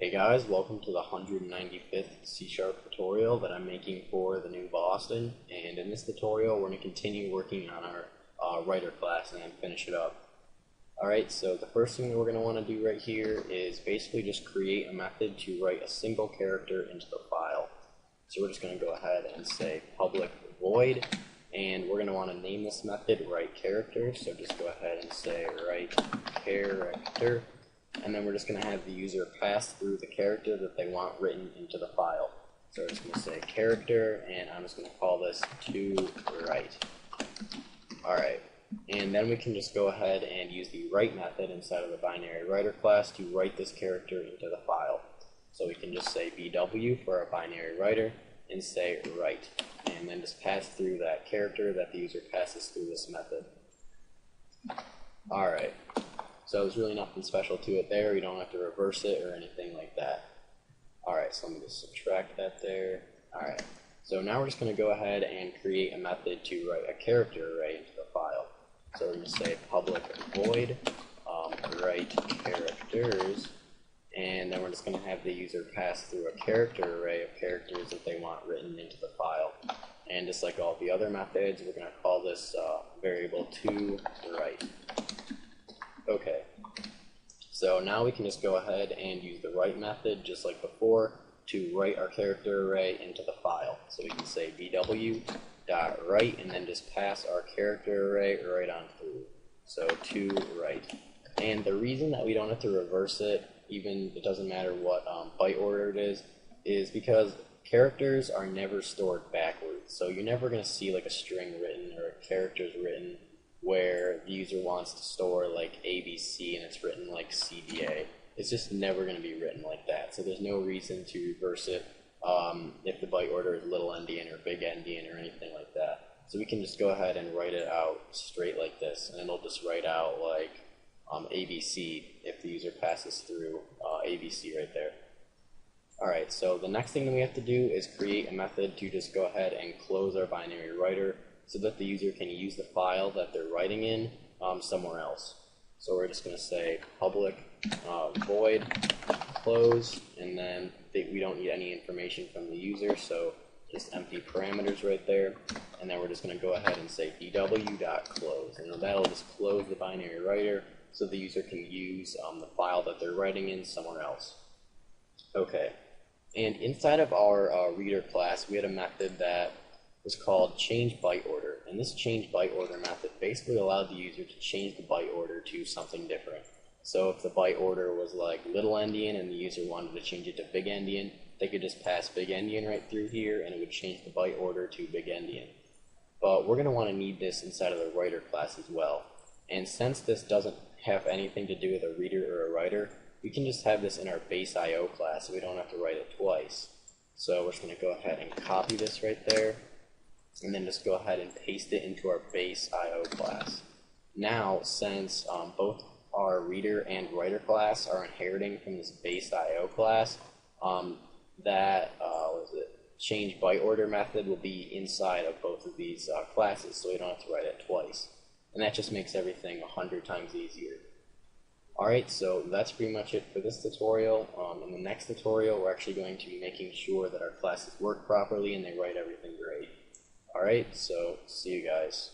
Hey guys, welcome to the 195th C# tutorial that I'm making for the new Boston, and in this tutorial we're going to continue working on our writer class and then finish it up. Alright, so the first thing that we're going to want to do right here is basically just create a method to write a single character into the file. So we're just going to go ahead and say public void, and we're going to want to name this method writeCharacter, so just go ahead and say writeCharacter. And then we're just going to have the user pass through the character that they want written into the file. So we're just going to say character, and I'm just going to call this to write. Alright, and then we can just go ahead and use the write method inside of the binary writer class to write this character into the file. So we can just say BW for our binary writer and say write, and then just pass through that character that the user passes through this method. Alright. So there's really nothing special to it there. You don't have to reverse it or anything like that. Alright, so let me just subtract that there. Alright, so now we're just going to go ahead and create a method to write a character array into the file. So we're going to say public void write characters, and then we're just going to have the user pass through a character array of characters that they want written into the file. And just like all the other methods, we're going to call this variable to write. Okay, so now we can just go ahead and use the write method just like before to write our character array into the file. So we can say bw.write and then just pass our character array right on through. So to write. And the reason that we don't have to reverse it, even it doesn't matter what byte order it is because characters are never stored backwards. So you're never going to see like a string written or characters written where the user wants to store like ABC and it's written like CBA. It's just never going to be written like that. So there's no reason to reverse it if the byte order is little endian or big endian or anything like that. So we can just go ahead and write it out straight like this, and it'll just write out like ABC if the user passes through ABC right there. Alright, so the next thing that we have to do is create a method to just go ahead and close our binary writer so that the user can use the file that they're writing in somewhere else. So we're just going to say public void close, and then we don't need any information from the user, so just empty parameters right there, and then we're just going to go ahead and say bw.close, and that'll just close the binary writer so the user can use the file that they're writing in somewhere else. Okay, and inside of our reader class we had a method that was called change byte order, and this change byte order method basically allowed the user to change the byte order to something different. So if the byte order was like little endian and the user wanted to change it to big endian, they could just pass big endian right through here and it would change the byte order to big endian. But we're going to want to need this inside of the writer class as well. And since this doesn't have anything to do with a reader or a writer, we can just have this in our base IO class so we don't have to write it twice. So we're just going to go ahead and copy this right there, and then just go ahead and paste it into our base IO class. Now, since both our reader and writer class are inheriting from this base IO class, change byte order method will be inside of both of these classes, so we don't have to write it twice. And that just makes everything 100 times easier. Alright, so that's pretty much it for this tutorial. In the next tutorial, we're actually going to be making sure that our classes work properly and they write everything great. Alright, so see you guys.